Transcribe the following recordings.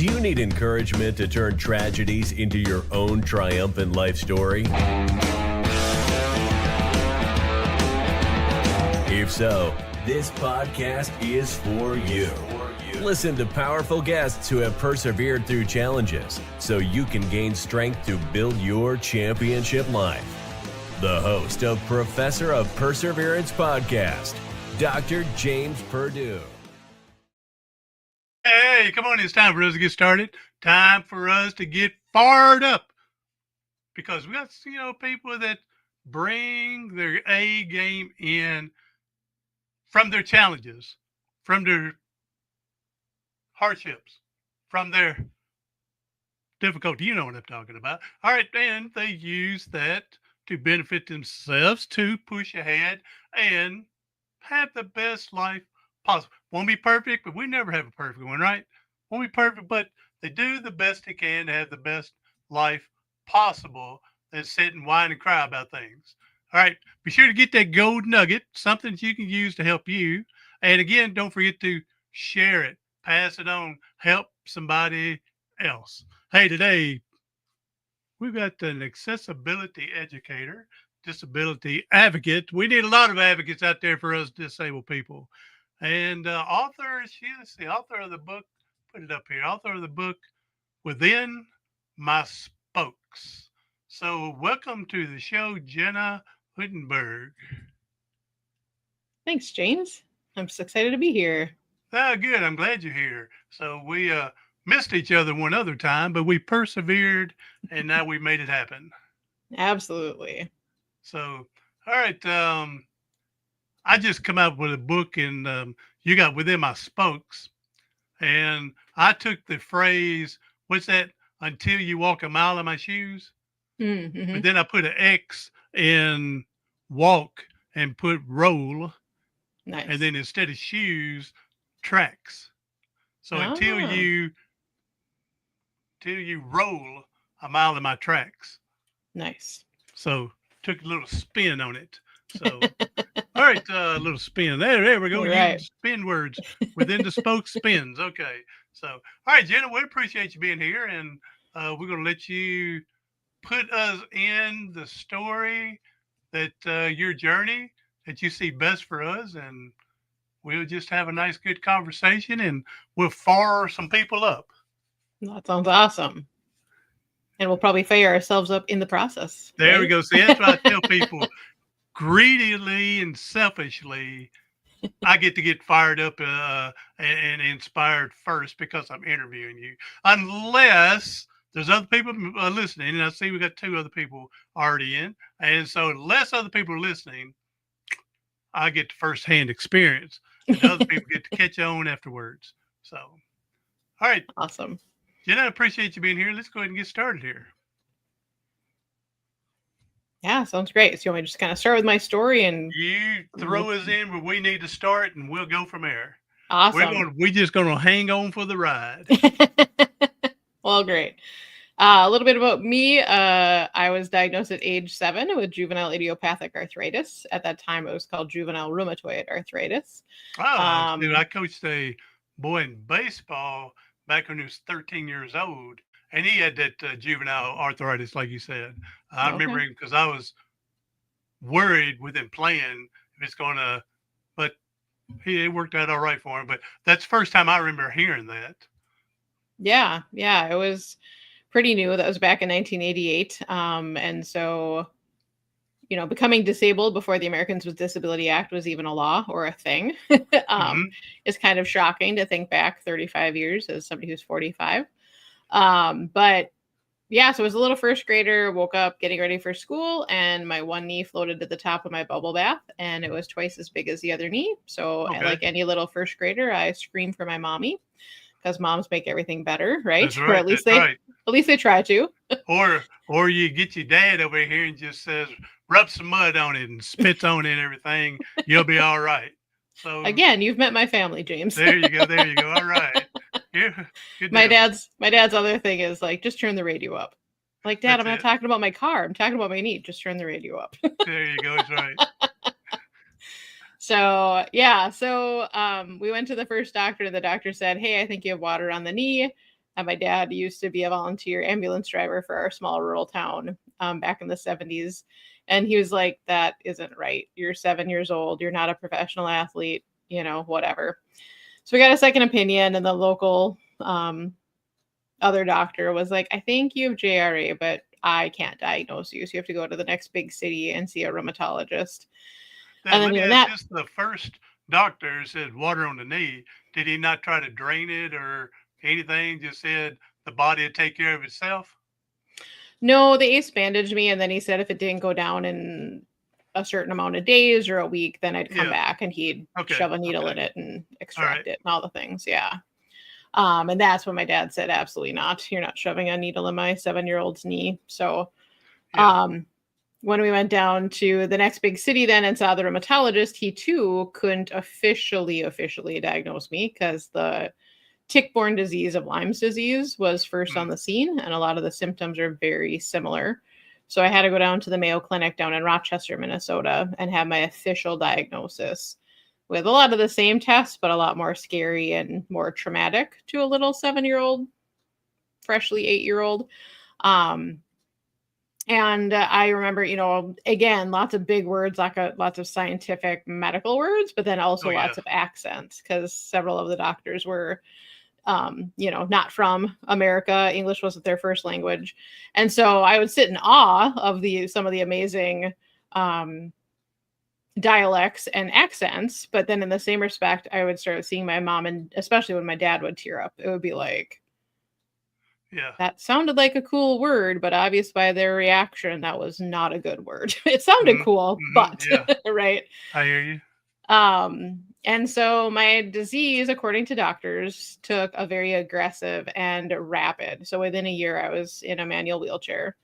Do you need encouragement to turn tragedies into your own triumphant life story? If so, this podcast is for you. Listen to powerful guests who have persevered through challenges so you can gain strength to build your championship life. The host of Professor of Perseverance podcast, Dr. James Perdue. Hey, come on, it's time for us to get started. Time for us to get fired up. Because we got, people that bring their A game in from their challenges, from their hardships, from their difficulty. You know what I'm talking about. All right, and they use that to benefit themselves, to push ahead and have the best life possible. Won't be perfect, but we never have a perfect one, right? Won't be perfect, but they do the best they can to have the best life possible than sit and whine and cry about things. All right, be sure to get that gold nugget, something that you can use to help you. And again, don't forget to share it, pass it on, help somebody else. Hey, today we've got an accessibility educator, disability advocate. We need a lot of advocates out there for us disabled people. And author of the book, put it up here, author of the book, Within My Spokes. So welcome to the show, Jenna Udenberg. Thanks, James. I'm so excited to be here. Oh, good. I'm glad you're here. So we missed each other one other time, but we persevered, and now we made it happen. Absolutely. So, all right. I just come out with a book, and you got Within My Spokes. And I took the phrase, what's that? Until you walk a mile in my shoes. Mm-hmm. But then I put an X in walk and put roll. Nice. And then instead of shoes, tracks. So until you roll a mile in my tracks. Nice. So took a little spin on it. So all right, a little spin. There we go. Right. Spin words. Within the spoke spins. Okay. So all right, Jenna, we appreciate you being here, and we're gonna let you put us in the story that your journey that you see best for us, and we'll just have a nice, good conversation, and we'll fire some people up. That sounds awesome. And we'll probably fire ourselves up in the process. There right? we go. See, that's what I tell people. Greedily and selfishly, I get to get fired up and inspired first because I'm interviewing you. Unless there's other people listening, and I see we got 2 other people already in. And so unless other people are listening, I get the first-hand experience. And other people get to catch on afterwards. So, all right. Awesome. Jenna, I appreciate you being here. Let's go ahead and get started here. Yeah, sounds great. So you want me to just kind of start with my story and you throw us in where we need to start, and we'll go from there. Awesome. We're just gonna hang on for the ride. Well, great. A little bit about me. I was diagnosed at age 7 with juvenile idiopathic arthritis. At that time, it was called juvenile rheumatoid arthritis. Oh, dude, I coached a boy in baseball back when he was 13 years old. And he had that juvenile arthritis, like you said. I remember him because I was worried with him playing if it's going to, but it worked out all right for him. But that's the first time I remember hearing that. Yeah, it was pretty new. That was back in 1988. And so, becoming disabled before the Americans with Disability Act was even a law or a thing is kind of shocking to think back 35 years as somebody who's 45. But yeah, so I was a little first grader, woke up getting ready for school, and my one knee floated to the top of my bubble bath, and it was twice as big as the other knee. So like any little first grader, I screamed for my mommy because moms make everything better, right? That's right. Or at least they try to. or you get your dad over here and just says, rub some mud on it and spits on it and everything. You'll be all right. So again, you've met my family, James. There you go. All right. Yeah, my dad's other thing is like, just turn the radio up. Like, Dad, I'm not talking about my car. I'm talking about my knee. Just turn the radio up. There you go. That's right. So, yeah. So we went to the first doctor. The doctor said, hey, I think you have water on the knee. And my dad used to be a volunteer ambulance driver for our small rural town back in the 70s. And he was like, that isn't right. You're 7 years old. You're not a professional athlete, whatever. So we got a second opinion, and the local other doctor was like, I think you have JRA, but I can't diagnose you. So you have to go to the next big city and see a rheumatologist. Now, And let then me even ask that, this: the first doctor said water on the knee. Did he not try to drain it or anything? Just said the body would take care of itself. no, the ace bandaged me. And then he said if it didn't go down in a certain amount of days or a week, then I'd come Yeah. back and he'd Okay. shove a needle Okay. in it and All extract right. it and all the things. Yeah. And that's when my dad said, absolutely not. You're not shoving a needle in my 7-year-old's knee. So Yeah. when we went down to the next big city then and saw the rheumatologist, he too couldn't officially diagnose me because the tick-borne disease of Lyme's disease was first on Mm. the scene, and a lot of the symptoms are very similar. So I had to go down to the Mayo Clinic down in Rochester, Minnesota, and have my official diagnosis with a lot of the same tests, but a lot more scary and more traumatic to a little 7-year-old, freshly 8-year-old. And I remember, again, lots of big words, lots of scientific medical words, but then also Oh, yeah. lots of accents because several of the doctors were, not from America. English wasn't their first language. And so I would sit in awe of some of the amazing dialects and accents. But then in the same respect, I would start seeing my mom, and especially when my dad would tear up, it would be like, Yeah. that sounded like a cool word, but obvious by their reaction, that was not a good word. It sounded Mm-hmm. cool, Mm-hmm. but Yeah. right. I hear you. And so my disease, according to doctors, took a very aggressive and rapid. So within a year, I was in a manual wheelchair.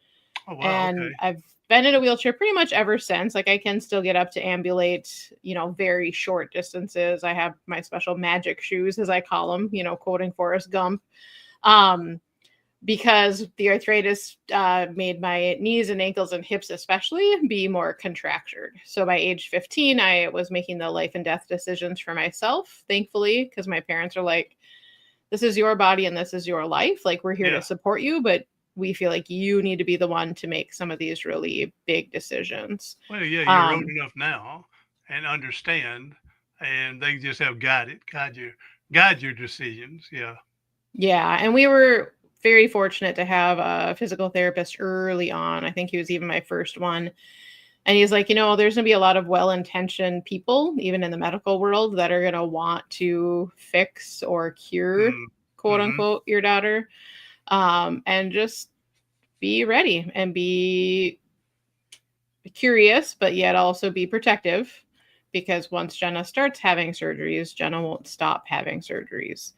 Oh, wow. And Okay. I've been in a wheelchair pretty much ever since. Like, I can still get up to ambulate, very short distances. I have my special magic shoes, as I call them, quoting Forrest Gump. Because the arthritis made my knees and ankles and hips especially be more contractured. So by age 15, I was making the life and death decisions for myself, thankfully, because my parents are like, this is your body and this is your life. Like, we're here Yeah. to support you, but we feel like you need to be the one to make some of these really big decisions. Well, yeah, you're old enough now and understand, and they just have guide your decisions. Yeah. Yeah. And we were very fortunate to have a physical therapist early on. I think he was even my first one. And he's like, there's going to be a lot of well-intentioned people, even in the medical world, that are going to want to fix or cure, quote Mm-hmm. unquote, your daughter. And just be ready and be curious, but yet also be protective. Because once Jenna starts having surgeries, Jenna won't stop having surgeries.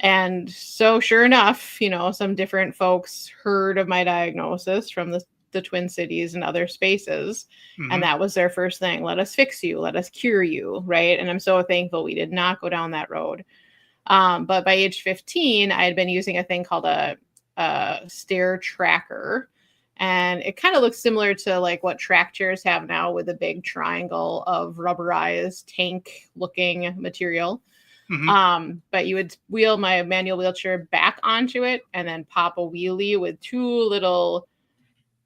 And so sure enough, some different folks heard of my diagnosis from the Twin Cities and other spaces. Mm-hmm. And that was their first thing. Let us fix you. Let us cure you. Right. And I'm so thankful we did not go down that road. But by age 15, I had been using a thing called a stair tracker. And it kind of looks similar to like what track chairs have now, with a big triangle of rubberized tank looking material. Mm-hmm. But you would wheel my manual wheelchair back onto it and then pop a wheelie with two little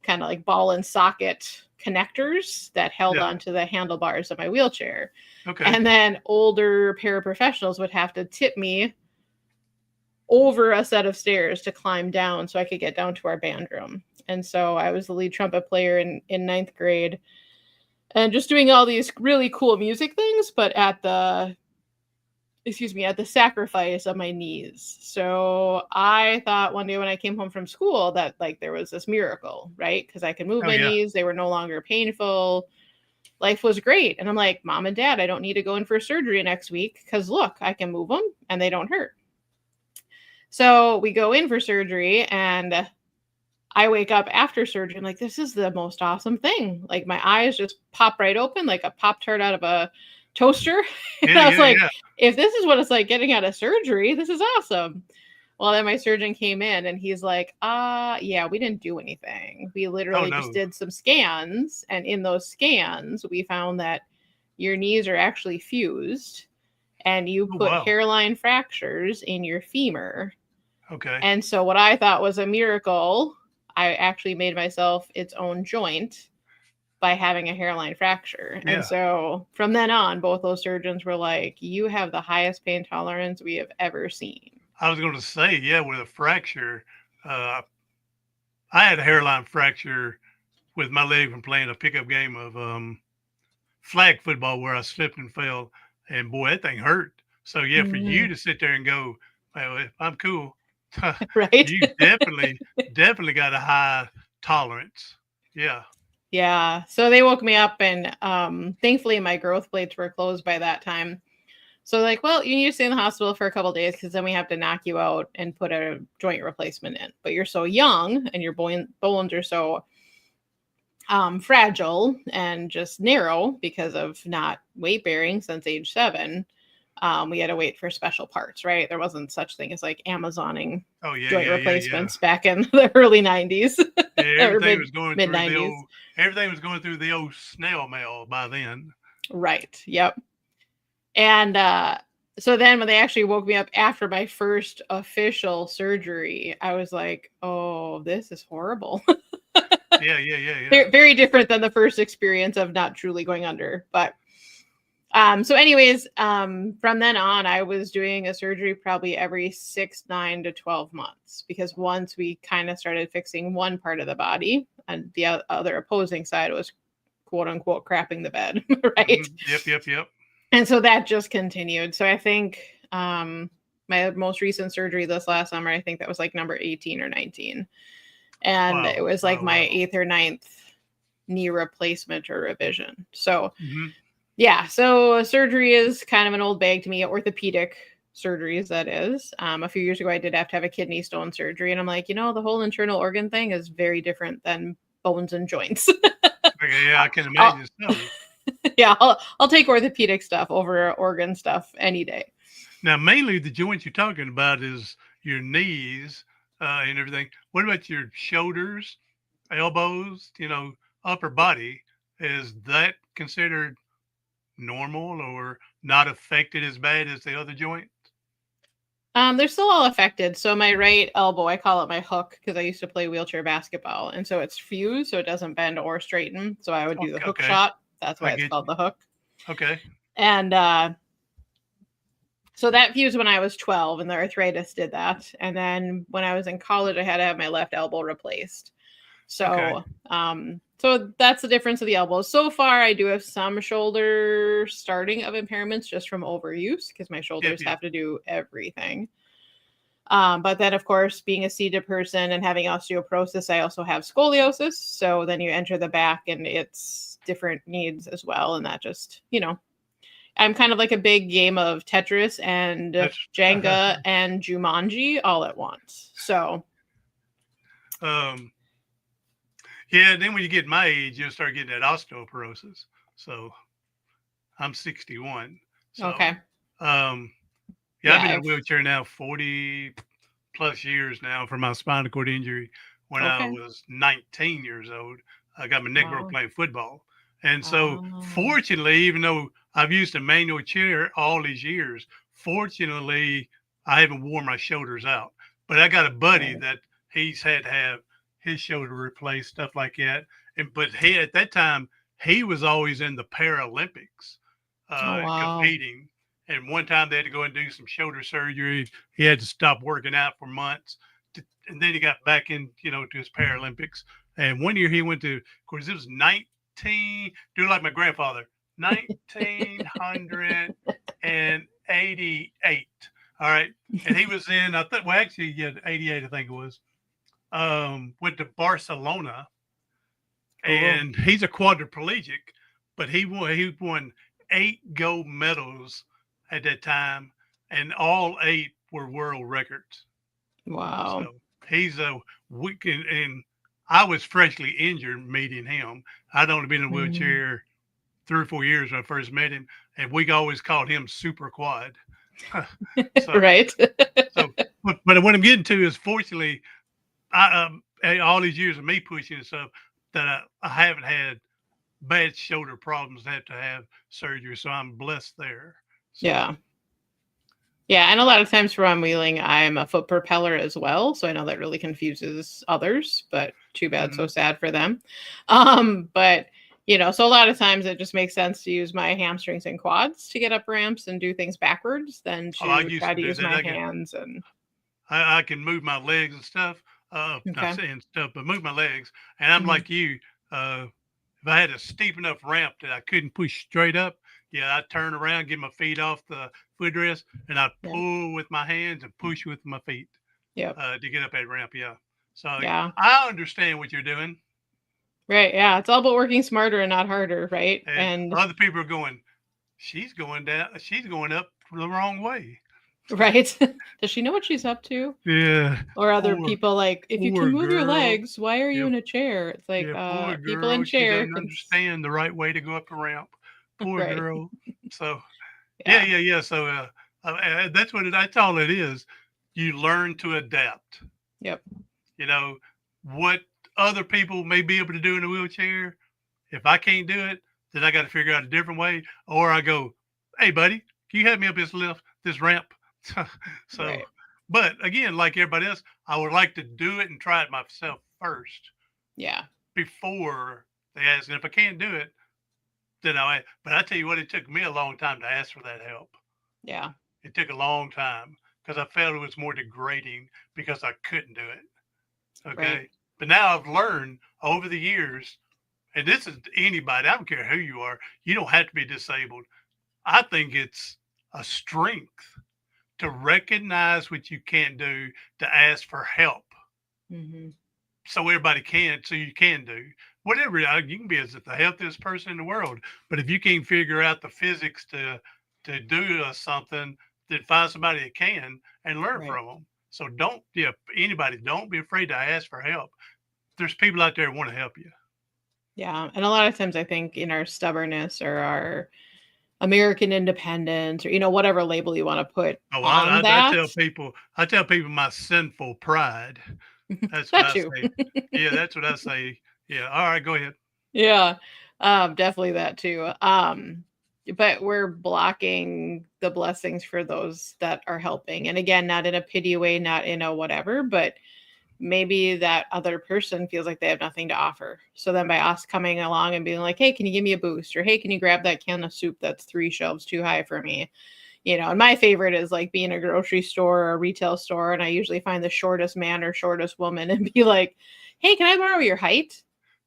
kind of like ball and socket connectors that held Yeah. onto the handlebars of my wheelchair. Okay. And then older paraprofessionals would have to tip me over a set of stairs to climb down so I could get down to our band room. And so I was the lead trumpet player in 9th grade and just doing all these really cool music things, but at the sacrifice of my knees. So I thought one day when I came home from school that like there was this miracle, right? Because I could move Oh, my yeah. knees. They were no longer painful. Life was great. And I'm like, Mom and Dad, I don't need to go in for surgery next week because look, I can move them and they don't hurt. So we go in for surgery and I wake up after surgery. I'm like, this is the most awesome thing. Like, my eyes just pop right open like a Pop-Tart out of a toaster. And Yeah. I was like, Yeah. if this is what it's like getting out of surgery, this is awesome. Well, then my surgeon came in and he's like, yeah, we didn't do anything. We literally Oh, just no. did some scans. And in those scans, we found that your knees are actually fused and you Oh, put wow. hairline fractures in your femur. Okay. And so what I thought was a miracle, I actually made myself its own joint by having a hairline fracture. Yeah. And so from then on, both those surgeons were like, you have the highest pain tolerance we have ever seen. I was going to say, yeah, with a fracture, I had a hairline fracture with my leg from playing a pickup game of flag football where I slipped and fell, and boy, that thing hurt. So yeah, for you to sit there and go, well, if I'm cool, right? you definitely got a high tolerance. Yeah. Yeah. So they woke me up, and thankfully my growth plates were closed by that time. So like, well, you need to stay in the hospital for a couple of days because then we have to knock you out and put a joint replacement in. But you're so young and your bones are so fragile and just narrow because of not weight bearing since age 7. We had to wait for special parts, right? There wasn't such thing as like Amazoning joint replacements back in the early 90s. Everything was going mid through 90s. Everything was going through the old snail mail by then. Right. Yep. And so then when they actually woke me up after my first official surgery, I was like, oh, this is horrible. Yeah. Very different than the first experience of not truly going under. But so anyways, from then on, I was doing a surgery probably every 6, 9 to 12 months, because once we kind of started fixing one part of the body and the other opposing side was quote unquote crapping the bed, right? Mm-hmm. Yep. And so that just continued. So I think my most recent surgery this last summer, I think that was like number 18 or 19. And it was like my 8th or 9th knee replacement or revision. So yeah, so surgery is kind of an old bag to me, orthopedic surgeries, that is. A few years ago, I did have to have a kidney stone surgery. And I'm like, the whole internal organ thing is very different than bones and joints. Okay, yeah, I can imagine so. Yeah, I'll take orthopedic stuff over organ stuff any day. Now, mainly the joints you're talking about is your knees and everything. What about your shoulders, elbows, upper body? Is that considered normal or not affected as bad as the other joints? They're still all affected. So my right elbow, I call it my hook because I used to play wheelchair basketball. And so it's fused, so it doesn't bend or straighten. So I would do the hook shot. That's why it's called the hook. Okay. And so that fused when I was 12, and the arthritis did that. And then when I was in college, I had to have my left elbow replaced. So so that's the difference of the elbows. So far, I do have some shoulder starting of impairments just from overuse because my shoulders have to do everything. But then, of course, being a seated person and having osteoporosis, I also have scoliosis. So then you enter the back and it's different needs as well. And that just, I'm kind of like a big game of Tetris and Jenga and Jumanji all at once. So. Yeah, then when you get my age, you'll start getting that osteoporosis. So I'm 61. So, okay. I've been in a wheelchair now 40 plus years now for my spinal cord injury. When I was 19 years old, I got my neck broke playing football. And so fortunately, even though I've used a manual chair all these years, fortunately, I haven't worn my shoulders out. But I got a buddy that he's had to have his shoulder replaced, stuff like that. But at that time, he was always in the Paralympics competing. And one time they had to go and do some shoulder surgery. He had to stop working out for months. And then he got back in, to his Paralympics. And one year he went to, of course, it was do like my grandfather, 1988. All right. And he was in, 88, I think it was. Went to Barcelona, and he's a quadriplegic, but he won 8 gold medals at that time, and all 8 were world records. Wow. So he's a weekend, and I was freshly injured meeting him. I'd only been in a wheelchair 3 or 4 years when I first met him, and we always called him Super Quad. Right. But what I'm getting to is, fortunately, all these years of me pushing and stuff, that I haven't had bad shoulder problems and have to have surgery. So I'm blessed there. So, yeah. Yeah, and a lot of times for unwheeling, I'm a foot propeller as well, so I know that really confuses others, but too bad, so Mhm. sad for them. But so a lot of times it just makes sense to use my hamstrings and quads to get up ramps and do things backwards than Oh, I to used try to to do use that. my hands and I can move my legs and stuff. Not okay. saying stuff, but move my legs. And I'm Hmm. like you. Uh, if I had a steep enough ramp that I couldn't push straight up, yeah, I'd turn around, get my feet off the footrest, and I'd Yeah. pull with my hands and push with my feet Yep. to get up that ramp. Yeah. So Yeah. I understand what you're doing. Right. Yeah. It's all about working smarter and not harder, right? And And other people are going, she's going down, she's going up the wrong way. right. Does she know what she's up to? Yeah. Or other Poor, people like, if you can poor move your girl. legs, why are you Yeah. in a chair? It's like, Yeah, poor people in girl. She chair. doesn't It's understand the right way to go up the ramp. Poor right. girl. So Yeah. yeah. So that's what that's all it is. You learn to adapt. Yep. You know what other people may be able to do in a wheelchair. If I can't do it, then I got to figure out a different way. Or I go, hey buddy, can you help me up this lift, this ramp? So, Right. but again, like everybody else, I would like to do it and try it myself first Yeah. before they ask. And if I can't do it, then but I tell you what, it took me a long time to ask for that help. Yeah. It took a long time because I felt it was more degrading because I couldn't do it. Right. Okay. But now I've learned over the years, and this is anybody, I don't care who you are, you don't have to be disabled. I think it's a strength to recognize what you can't do, to ask for help. Hmm. So everybody can, so you can do whatever. You can be as the healthiest person in the world, but if you can't figure out the physics to do something, then find somebody that can and learn Right. from them. So don't, yeah, anybody, don't be afraid to ask for help. There's people out there who want to help you. Yeah. And a lot of times I think in our stubbornness or our American independence or, whatever label you want to put Oh, on I that. tell people my sinful pride. That's what That I too. say. Yeah, that's what I say. Yeah. All right, go ahead. Yeah. Definitely that too. But we're blocking the blessings for those that are helping. And again, not in a pity way, not in a whatever, but maybe that other person feels like they have nothing to offer. So then by us coming along and being like, hey, can you give me a boost? Or hey, can you grab that can of soup that's 3 shelves too high for me? And my favorite is like being a grocery store or a retail store. And I usually find the shortest man or shortest woman and be like, hey, can I borrow your height?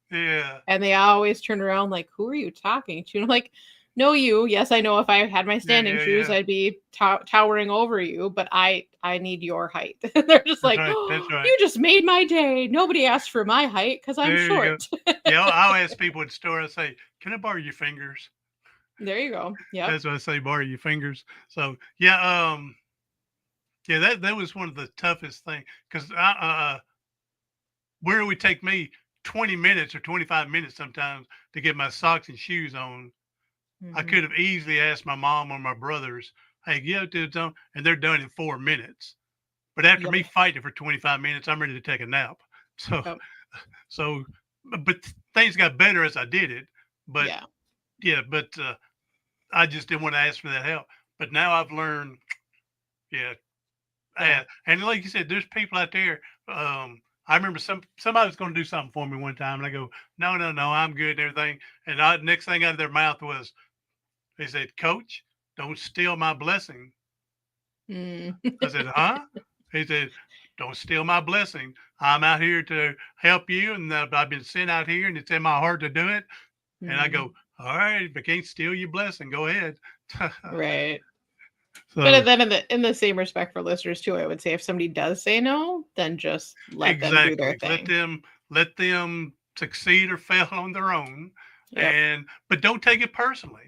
Yeah. And they always turn around like, who are you talking to? And I'm like, no, you. Yes, I know if I had my Yeah. standing Yeah. shoes, Yeah. I'd be towering over you, but I need your height. They're just That's like, right. That's oh, right. you just made my day. Nobody asked for my height because I'm There you go. short. Yeah, I'll ask people at the store. I say, "Can I borrow your fingers?" There you go. Yep. That's what I say. Borrow your fingers. So yeah, yeah. That was one of the toughest things because where it would take me 20 minutes or 25 minutes sometimes to get my socks and shoes on. I Hmm. could have easily asked my mom or my brothers, "Hey, get up to the zone," and they're done in 4 minutes. But after Yep. me fighting for 25 minutes, I'm ready to take a nap. So, Yep. so, but things got better as I did it. But Yeah. yeah, but I just didn't want to ask for that help. But now I've learned, yeah, Yeah. and like you said, there's people out there. I remember somebody was going to do something for me one time, and I go, no, I'm good and everything. And next thing out of their mouth was, they said, "Coach, don't steal my blessing." Mm. I said, "Huh?" He said, "Don't steal my blessing. I'm out here to help you, and I've been sent out here, and it's in my heart to do it." And I Mm. go, "All right, if I can't steal your blessing, go ahead." Right. But So then in the same respect for listeners too, I would say if somebody does say no, then just let them do their exactly, thing. let them succeed or fail on their own, Yep. but don't take it personally.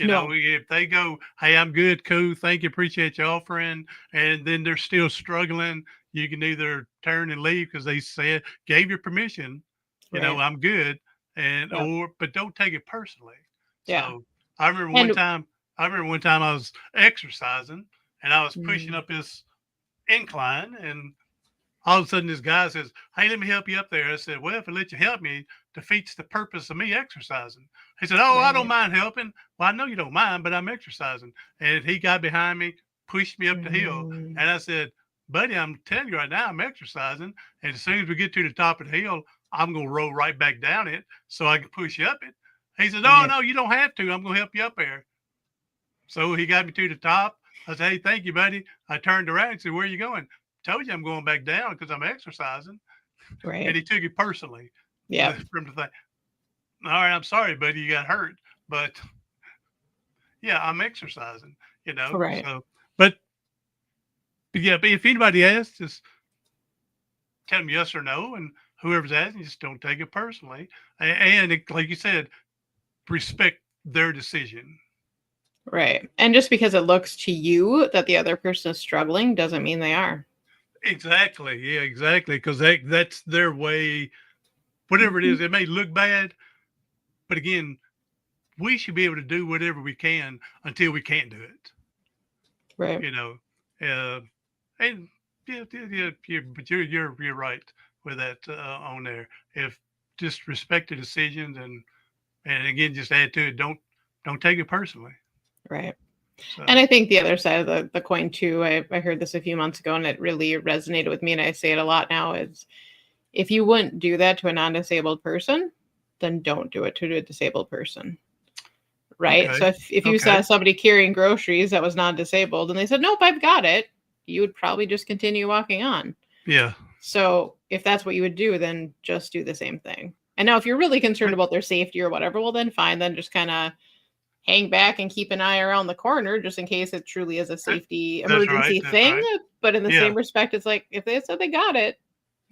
No. If they go, "Hey, I'm good, cool, thank you, appreciate your offering," and then they're still struggling, you can either turn and leave because they said gave you permission. Right. I'm good, Yep. but don't take it personally. Yeah. So I remember one And time, I was exercising and I was pushing mm, up this incline, and all of a sudden this guy says, "Hey, let me help you up there." I said, "Well, if I let you help me, defeats the purpose of me exercising." He said, "Oh, I don't right. mind helping." Well, I know you don't mind, but I'm exercising. And he got behind me. pushed me up the hill. And I said, buddy, I'm telling you right now, I'm exercising. And as soon as we get to the top of the hill, I'm going to roll right back down it so I can push you up it. He said, oh, no, you don't have to. I'm going to help you up there. So he got me to the top. I said, hey, thank you, buddy. I turned around and said, where are you going? Told you I'm going back down because I'm exercising. Right. And he took it personally. Yeah. From the thing. All right, I'm sorry, buddy, you got hurt. But yeah, I'm exercising, Right. So, but if anybody asks, just tell them yes or no. And whoever's asking, just don't take it personally. And like you said, respect their decision. Right. And just because it looks to you that the other person is struggling doesn't mean they are. Exactly. Yeah, exactly. Because that's their way, whatever it is. It may look bad, but again, we should be able to do whatever we can until we can't do it. Right. And but you're right with that on there. If just respect the decisions and again, just add to it. Don't take it personally. Right. So. And I think the other side of the coin too, I heard this a few months ago and it really resonated with me. And I say it a lot now is if you wouldn't do that to a non-disabled person, then don't do it to a disabled person. Right. Okay. So if you saw somebody carrying groceries that was non-disabled and they said, nope, I've got it, you would probably just continue walking on. Yeah. So if that's what you would do, then just do the same thing. And now if you're really concerned about their safety or whatever, well, then fine. Then just kind of hang back and keep an eye around the corner just in case it truly is a safety emergency thing. Right. But in the same respect, it's like if they said they got it,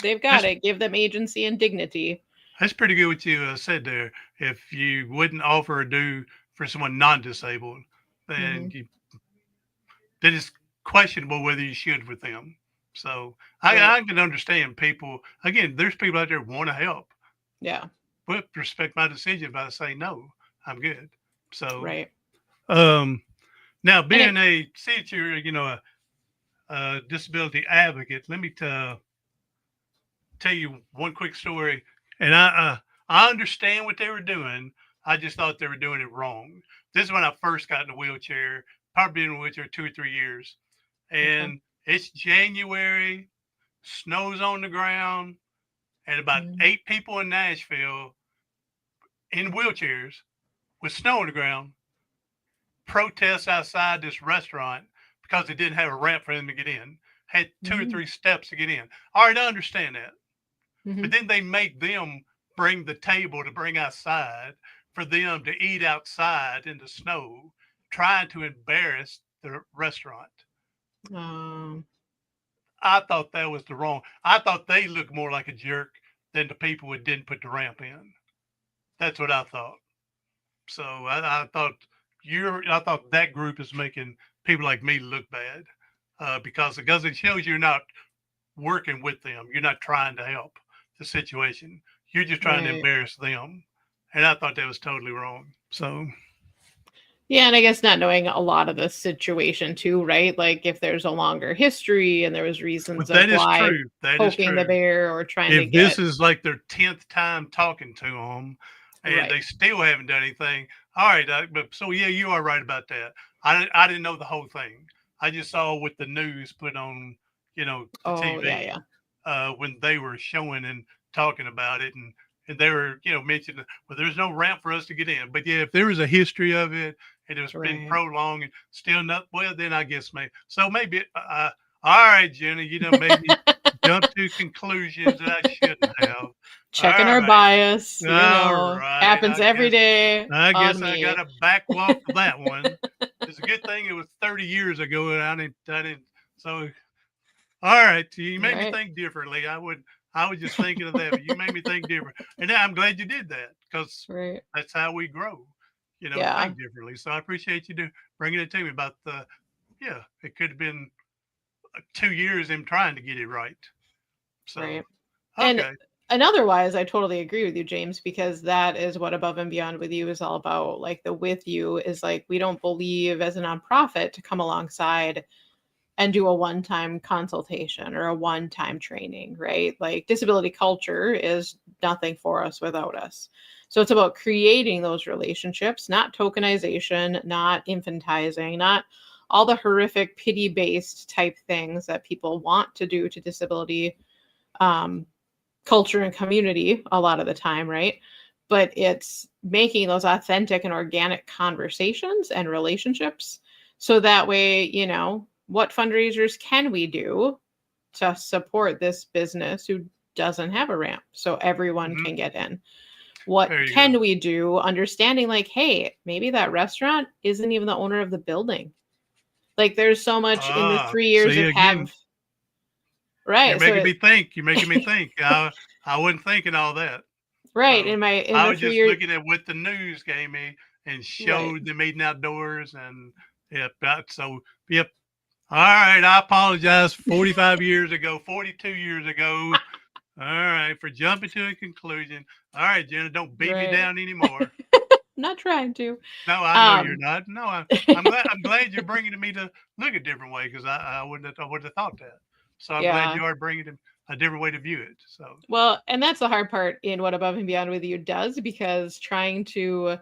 they've got it. Give them agency and dignity. That's pretty good what you said there. If you wouldn't offer or do for someone non-disabled, then then it's questionable whether you should with them. So I can understand people. Again, there's people out there who want to help. Yeah. But respect my decision by saying no, I'm good. So right. Now being a teacher, a disability advocate, let me tell you one quick story. And I understand what they were doing. I just thought they were doing it wrong. This is when I first got in a wheelchair, probably been in a wheelchair 2 or 3 years. And it's January, snow's on the ground, and about 8 people in Nashville in wheelchairs with snow on the ground protest outside this restaurant because it didn't have a ramp for them to get in. Had 2 or 3 steps to get in. All right, I understand that. But then they make them bring the table to bring outside for them to eat outside in the snow, trying to embarrass the restaurant. I thought that was the wrong. I thought they looked more like a jerk than the people who didn't put the ramp in. That's what I thought. So I thought that group is making people like me look bad because it shows you're not working with them. You're not trying to help the situation. You're just trying to embarrass them. And I thought that was totally wrong. So. Yeah, and I guess not knowing a lot of the situation too, right? Like if there's a longer history and there was reasons of why poking the bear or trying to get. If this is like their 10th time talking to them and they still haven't done anything, all right. So yeah, you are right about that. I didn't know the whole thing. I just saw what the news put on, TV when they were showing and talking about it and they were, mentioning, well, there's no ramp for us to get in. But yeah, if there was a history of it and it's been prolonged and still not, well, then I guess maybe. So maybe, all right, Jenna, you done made me jump to conclusions that I shouldn't have. Checking our bias, happens every day. I guess I got a backwalk for that one. It's a good thing it was 30 years ago and I didn't. So, all right, you made me think differently. I was just thinking of that, but you made me think different. And I'm glad you did that because that's how we grow, think differently. So I appreciate you bringing it to me about it could have been 2 years in trying to get it right. So, okay. And otherwise, I totally agree with you, James, because that is what Above and Beyond with You is all about. Like the with you is like, we don't believe as a nonprofit to come alongside and do a one-time consultation or a one-time training, right? Like disability culture is nothing for us without us. So it's about creating those relationships, not tokenization, not infantizing, not all the horrific pity-based type things that people want to do to disability culture and community a lot of the time, right? But it's making those authentic and organic conversations and relationships. So that way, what fundraisers can we do to support this business who doesn't have a ramp so everyone can get in? What can we do? Understanding like, hey, maybe that restaurant isn't even the owner of the building. Like there's so much in the 3 years of have. Right. You're making me think. You're making me think. I wasn't thinking all that. Right. So I was just looking at what the news gave me and showed them eating outdoors and yep. All right. I apologize 45 years ago, 42 years ago. All right. For jumping to a conclusion. All right, Jenna, don't beat me down anymore. I'm not trying to. No, I know you're not. No, I'm glad you're bringing me to look a different way because I wouldn't have thought that. So I'm glad you are bringing a different way to view it. So well, and that's the hard part in what Above and Beyond with You does, because trying to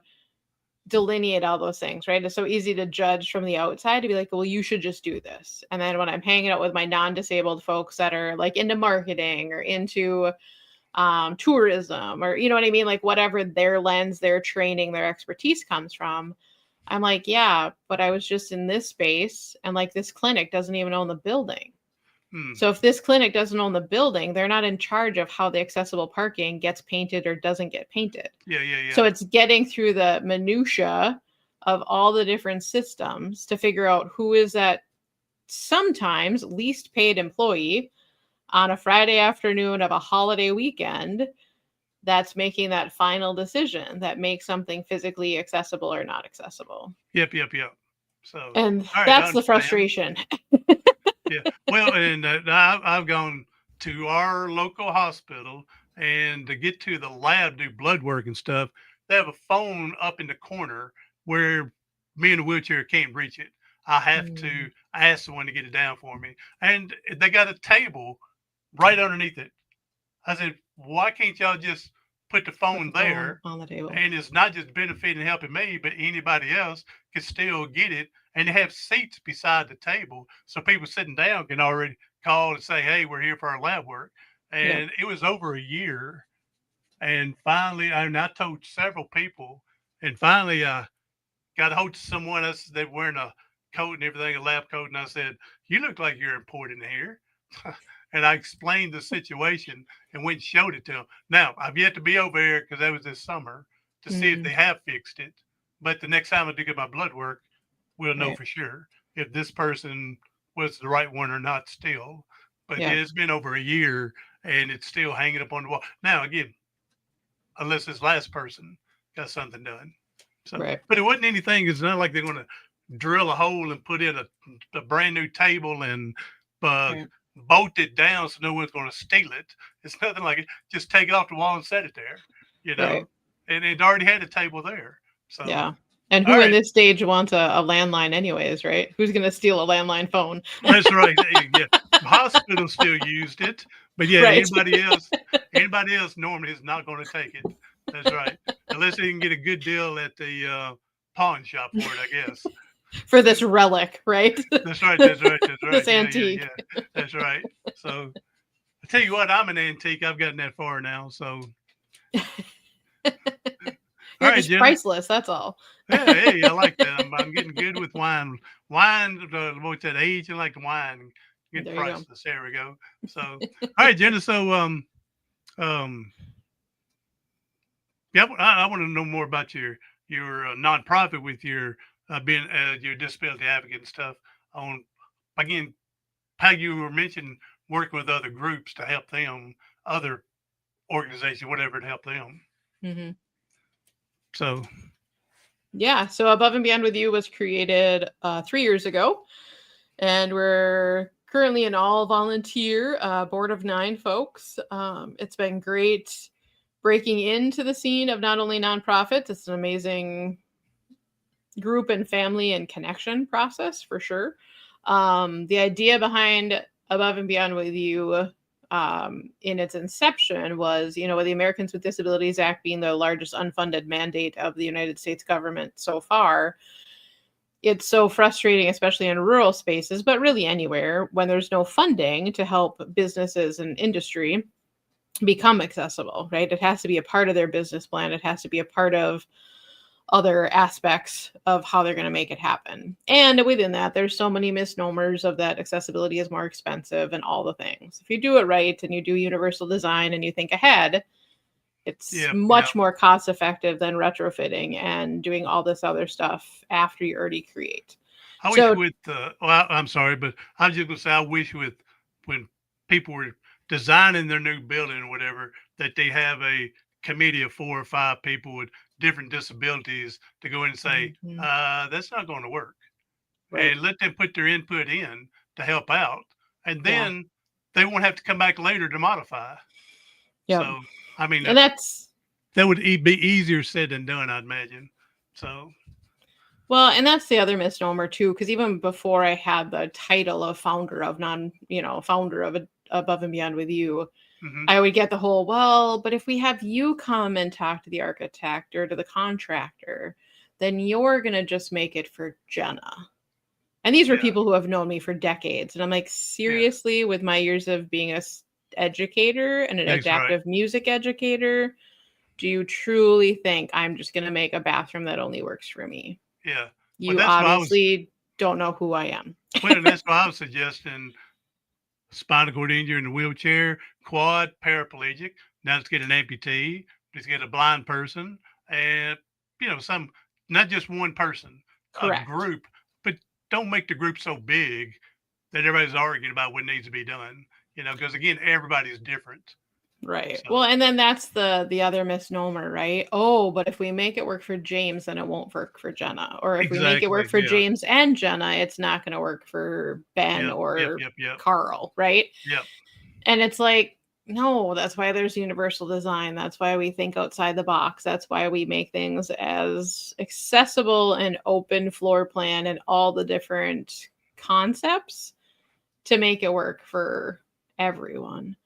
delineate all those things, right? It's so easy to judge from the outside to be like, well, you should just do this. And then when I'm hanging out with my non-disabled folks that are like into marketing or into tourism or you know what I mean, like whatever their lens, their training, their expertise comes from, I'm like, yeah, but I was just in this space and like this clinic doesn't even own the building. So if this clinic doesn't own the building, they're not in charge of how the accessible parking gets painted or doesn't get painted. Yeah. So it's getting through the minutia of all the different systems to figure out who is that sometimes least paid employee on a Friday afternoon of a holiday weekend that's making that final decision that makes something physically accessible or not accessible. Yep. So and that's the frustration. Yeah. Well, and I've gone to our local hospital and to get to the lab, do blood work and stuff. They have a phone up in the corner where me in a wheelchair can't reach it. I have to ask someone to get it down for me. And they got a table right underneath it. I said, why can't y'all just put the phone there on the table? And it's not just benefiting and helping me, but anybody else can still get it. And they have seats beside the table. So people sitting down can already call and say, hey, we're here for our lab work. And it was over a year. And finally, I told several people. And finally, I got a hold of someone else that wearing a coat and everything, a lab coat. And I said, you look like you're important here. And I explained the situation and went and showed it to them. Now, I've yet to be over here because that was this summer to see if they have fixed it. But the next time I do get my blood work, we'll know for sure if this person was the right one or not still. But it's been over a year and it's still hanging up on the wall. Now, again, unless this last person got something done. So, but it wasn't anything. It's not like they're going to drill a hole and put in a brand new table and bolt it down so no one's going to steal it. It's nothing like it. Just take it off the wall and set it there, and it already had a table there. So and who in this stage wants a landline anyways, right? Who's going to steal a landline phone? That's right. The hospital still used it, but anybody else normally is not going to take it. That's right. Unless they can get a good deal at the pawn shop for it, I guess. For this relic, right? That's right. This antique. Yeah. That's right. So I tell you what, I'm an antique. I've gotten that far now. So all right, Jenna. Priceless. That's all. Hey, I like that. I'm getting good with wine. Wine, what's that? Aging like wine. Get priceless. There we go. So, all right, Jenna. So, I want to know more about your nonprofit with your being your disability advocate and stuff. On again, how you were mentioning working with other groups to help them, other organizations, whatever, to help them. So, so Above and Beyond with You was created 3 years ago, and we're currently an all volunteer board of 9 folks. It's been great breaking into the scene of not only nonprofits. It's an amazing group and family and connection process for sure. The idea behind Above and Beyond with You in its inception was, with the Americans with Disabilities Act being the largest unfunded mandate of the United States government so far, it's so frustrating, especially in rural spaces, but really anywhere, when there's no funding to help businesses and industry become accessible, right? It has to be a part of their business plan. It has to be a part of other aspects of how they're going to make it happen. And within that, there's so many misnomers of that accessibility is more expensive and all the things. If you do it right and you do universal design and you think ahead, it's much more cost effective than retrofitting and doing all this other stuff after you already create. I wish with I'm sorry, but I was just gonna say I wish with when people were designing their new building or whatever that they have a committee of 4 or 5 people with different disabilities to go in and say that's not going to work, and let them put their input in to help out, and then they won't have to come back later to modify. So I mean, and that would be easier said than done, I'd imagine. So. Well, and that's the other misnomer too, because even before I had the title of founder of Above and Beyond with You, I would get the whole, well, but if we have you come and talk to the architect or to the contractor, then you're going to just make it for Jenna. And these were people who have known me for decades. And I'm like, seriously, with my years of being a educator and an adaptive music educator, do you truly think I'm just going to make a bathroom that only works for me? Yeah. You obviously don't know who I am. Well, that's why I was suggesting spinal cord injury in the wheelchair, quad, paraplegic. Now let's get an amputee. Let's get a blind person, and not just one person, Correct. A group. But don't make the group so big that everybody's arguing about what needs to be done. Because again, everybody's different. Right. So. Well, and then that's the other misnomer, right? Oh, but if we make it work for James, then it won't work for Jenna. Or if we make it work for James and Jenna, it's not going to work for Ben or Carl, right? Yep. And it's like, no, that's why there's universal design. That's why we think outside the box. That's why we make things as accessible and open floor plan and all the different concepts to make it work for everyone.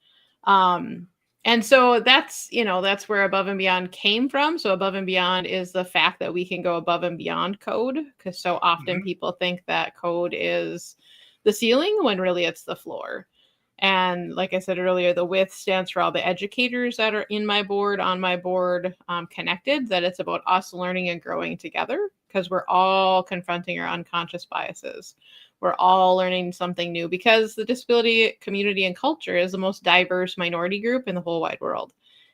And so that's where Above and Beyond came from. So Above and Beyond is the fact that we can go above and beyond code, because so often people think that code is the ceiling when really it's the floor. And like I said earlier, the width stands for all the educators that are on my board, connected, that it's about us learning and growing together, because we're all confronting our unconscious biases. We're all learning something new, because the disability community and culture is the most diverse minority group in the whole wide world.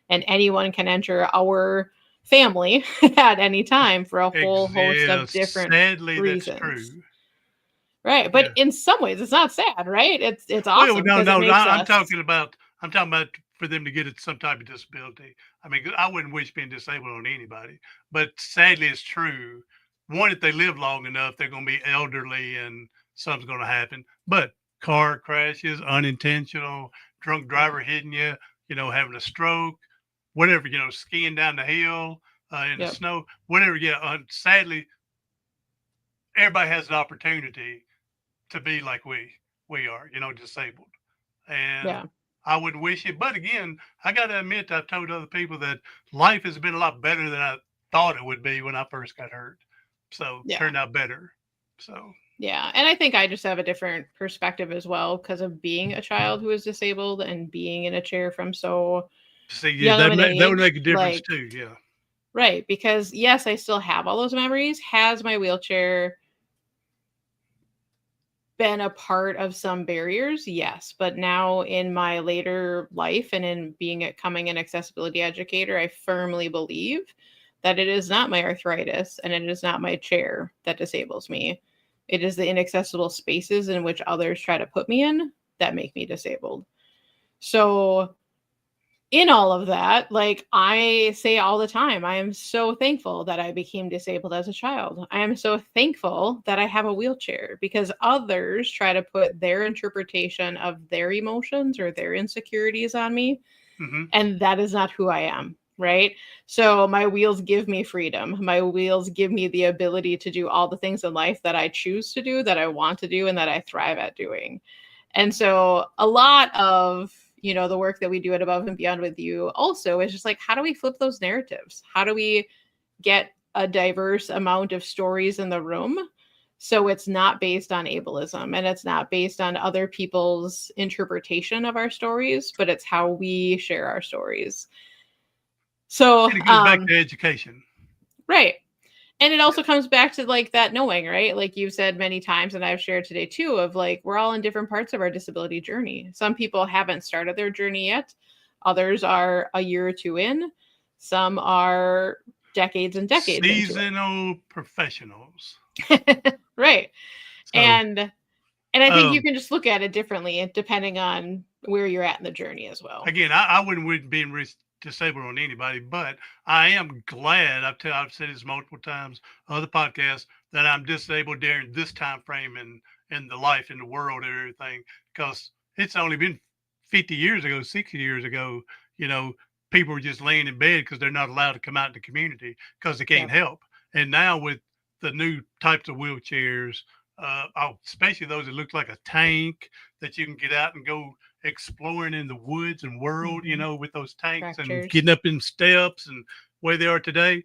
And anyone can enter our family at any time for a whole host of different reasons. That's true. Right. But in some ways it's not sad, right? It's awesome. Well, no, I'm talking about for them to get some type of disability. I mean, I wouldn't wish being disabled on anybody, but sadly it's true. One, if they live long enough, they're going to be elderly and something's going to happen. But car crashes, unintentional, drunk driver hitting you, having a stroke, whatever, skiing down the hill in the snow, whatever. Yeah. Sadly, everybody has an opportunity to be like we are, disabled. And I wouldn't wish it. But again, I got to admit, I've told other people that life has been a lot better than I thought it would be when I first got hurt. So turned out better. So. Yeah. And I think I just have a different perspective as well, because of being a child who is disabled and being in a chair from so young of an age. That would make a difference too. Yeah. Right. Because yes, I still have all those memories. Has my wheelchair been a part of some barriers? Yes. But now in my later life and in becoming an accessibility educator, I firmly believe that it is not my arthritis and it is not my chair that disables me. It is the inaccessible spaces in which others try to put me in that make me disabled. So in all of that, like I say all the time, I am so thankful that I became disabled as a child. I am so thankful that I have a wheelchair, because others try to put their interpretation of their emotions or their insecurities on me. And that is not who I am. Right. So my wheels give me freedom. My wheels give me the ability to do all the things in life that I choose to do, that I want to do, and that I thrive at doing. And so a lot of, the work that we do at Above and Beyond with You also is just like, how do we flip those narratives? How do we get a diverse amount of stories in the room So it's not based on ableism, and it's not based on other people's interpretation of our stories, but it's how we share our stories. So, And it goes back to education. right. And it also comes back to like that knowing, right? Like you've said many times, and I've shared today too, of like we're all in different parts of our disability journey. Some people haven't started their journey yet. Others are a year or two in. Some are decades and decades into Seasonal professionals. it. Right. So, And I think you can just look at it differently depending on where you're at in the journey as well. again, I wouldn't be disabled on anybody, but I am glad. I've said this multiple times on other podcasts that I'm disabled during this time frame in the life in the world and everything, because it's only been 50 years ago, 60 years ago. You know, people were just laying in bed because they're not allowed to come out in the community because they can't help. And now with the new types of wheelchairs, especially those that look like a tank that you can get out and go exploring in the woods and world, with those tanks and getting up in steps and where they are today.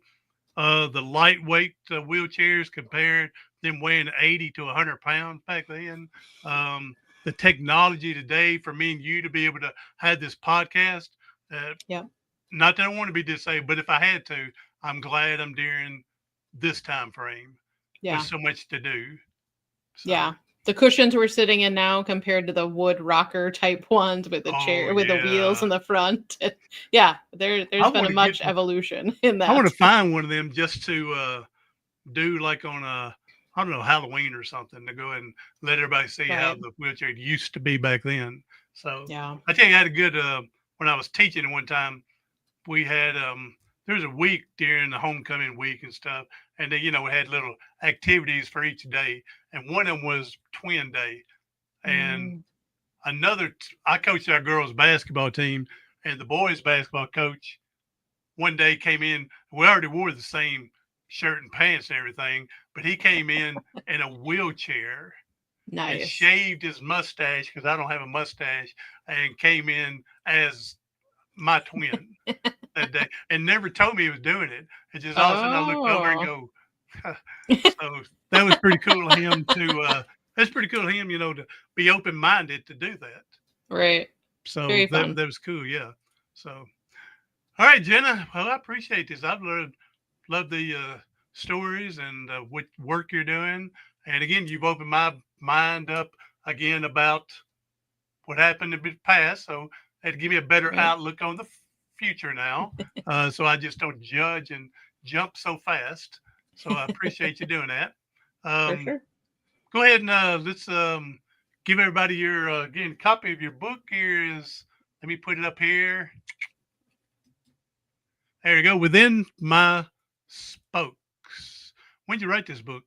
The lightweight wheelchairs compared them weighing 80 to 100 pounds back then. The technology today for me and you to be able to have this podcast. Not that I want to be disabled, but if I had to, I'm glad I'm during this time frame. There's so much to do. So. The cushions we're sitting in now compared to the wood rocker type ones with the chair with the wheels in the front. There's been a much evolution in that. I want to find one of them just to do like on Halloween or something, to go and let everybody see how the wheelchair used to be back then. So I tell you, I had a good when I was teaching at one time, we had there was a week during the homecoming week and stuff, and then we had little activities for each day, and one of them was twin day, and I coached our girls basketball team, and the boys basketball coach one day came in. We already wore the same shirt and pants and everything, but he came in in a wheelchair. Nice. And shaved his mustache, because I don't have a mustache, and came in as my twin that day, and never told me he was doing it. It just all of a sudden I looked over and go, so that was pretty cool of him to that's pretty cool of him, to be open-minded to do that. Right. So that was cool. Yeah. So, all right, Jenna. Well, I appreciate this. I've loved the stories and what work you're doing. And again, you've opened my mind up again about what happened in the past. So that give me a better outlook on the future now. So I just don't judge and jump so fast. So I appreciate you doing that. For sure. Go ahead and let's give everybody your again copy of your book. Let me put it up here. There you go. Within My Spokes. When did you write this book?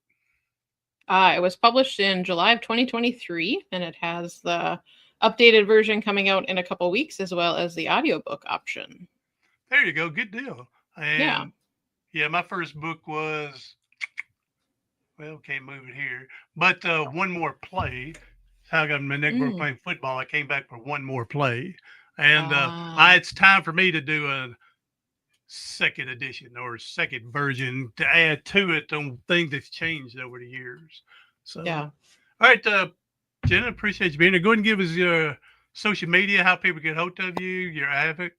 It was published in July of 2023, and it has the updated version coming out in a couple weeks, as well as the audiobook option. There you go. Good deal. And yeah, my first book was, well, can't move it here, but One More Play. How I got my neck broke playing football. I came back for One More Play. And it's time for me to do a second edition or second version to add to it on things that's changed over the years. So, all right, Jenna, appreciate you being here. Go ahead and give us your social media, how people get hold of you, your AVIC,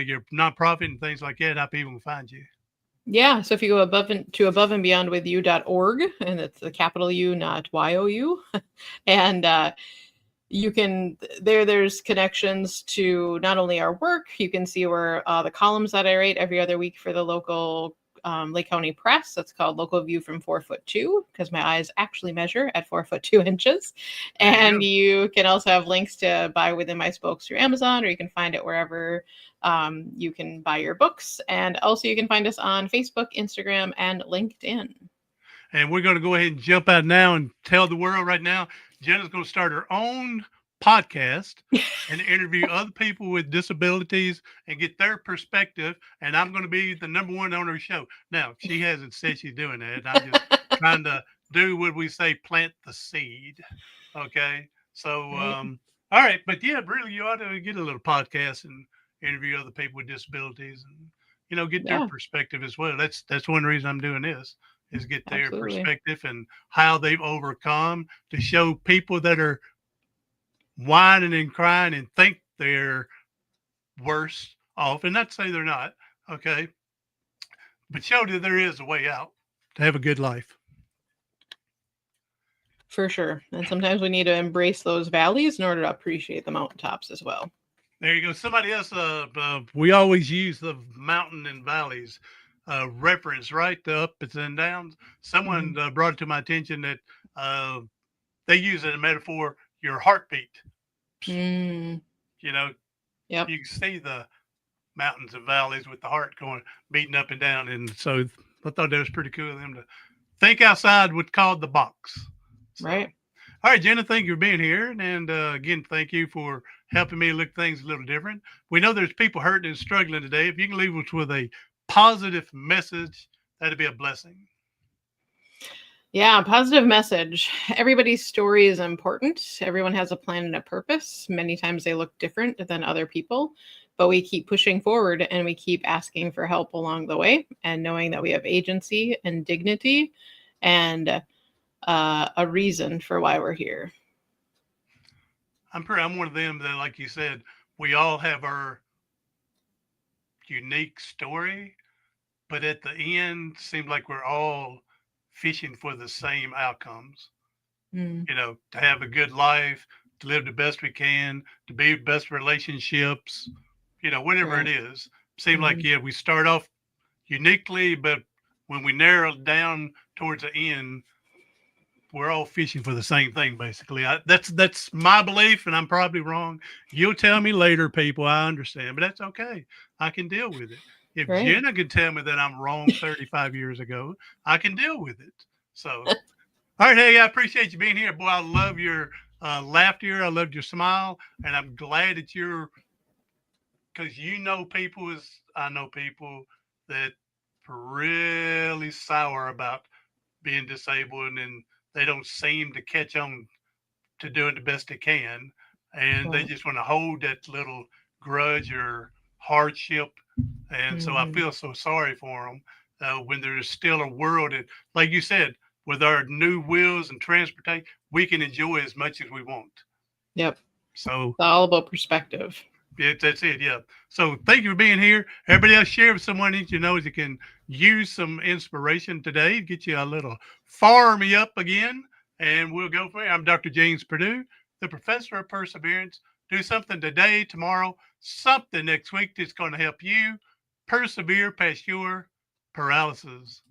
your nonprofit and things like that, how people can find you. Yeah, so if you go aboveandbeyondwithyou.org, and it's the capital U, not YOU, and you can there's connections to not only our work. You can see where the columns that I write every other week for the local Lake County Press. That's called Local View from 4'2", because my eyes actually measure at 4'2". And you can also have links to buy Within My Spokes through Amazon, or you can find it wherever you can buy your books. And also you can find us on Facebook, Instagram, and LinkedIn. And we're going to go ahead and jump out now and tell the world right now, Jenna's going to start her own podcast and interview other people with disabilities and get their perspective. And I'm going to be the #1 on her show. Now, she hasn't said she's doing that. I'm just trying to do what we say, plant the seed. Okay. So, all right. But yeah, really, you ought to get a little podcast and interview other people with disabilities and, get their perspective as well. That's one reason I'm doing this. is get their Absolutely. perspective and how they've overcome, to show people that are whining and crying and think they're worse off, and not to say they're not, okay, but show that there is a way out to have a good life. For sure. And sometimes we need to embrace those valleys in order to appreciate the mountaintops as well. There you go. Somebody else, we always use the mountain and valleys reference, right? The ups and downs. Someone brought it to my attention that they use it in a metaphor, your heartbeat. Mm, You know, yep. you can see the mountains and valleys with the heart going beating up and down. And so I thought that was pretty cool of them to think outside what's called the box. So, Right. all right, Jenna, thank you for being here. And again, thank you for helping me look things a little different. We know there's people hurting and struggling today. If you can leave us with a positive message, that'd be a blessing. Yeah, positive message. Everybody's story is important. Everyone has a plan and a purpose. Many times they look different than other people, but we keep pushing forward and we keep asking for help along the way and knowing that we have agency and dignity and a reason for why we're here. I'm one of them that, like you said, we all have our unique story, but at the end, seems like we're all fishing for the same outcomes. Mm, To have a good life, to live the best we can, to be best relationships, whatever it right. is. Seem like, Mhm. yeah, we start off uniquely, but when we narrow it down towards the end, we're all fishing for the same thing, basically. That's my belief, and I'm probably wrong. You'll tell me later, people. I understand, but that's okay. I can deal with it. If Right. Jenna can tell me that I'm wrong 35 years ago, I can deal with it. So, all right, hey, I appreciate you being here, boy. I love your laughter. I loved your smile, and I'm glad that you're, because people as I know people that really sour about being disabled, and they don't seem to catch on to doing the best they can, and they Right. just want to hold that little grudge or hardship. And so I Mhm. feel so sorry for them when there's still a world that, like you said, with our new wheels and transportation, we can enjoy as much as we want. Yep. So It's all about perspective. that's it. Yeah. So thank you for being here. Everybody else, share with someone that you know that can use some inspiration today. Get you a little fire me up again, and we'll go from there. I'm Dr. James Purdue, the professor of perseverance. Do something today, tomorrow, something next week that's going to help you persevere past your paralysis.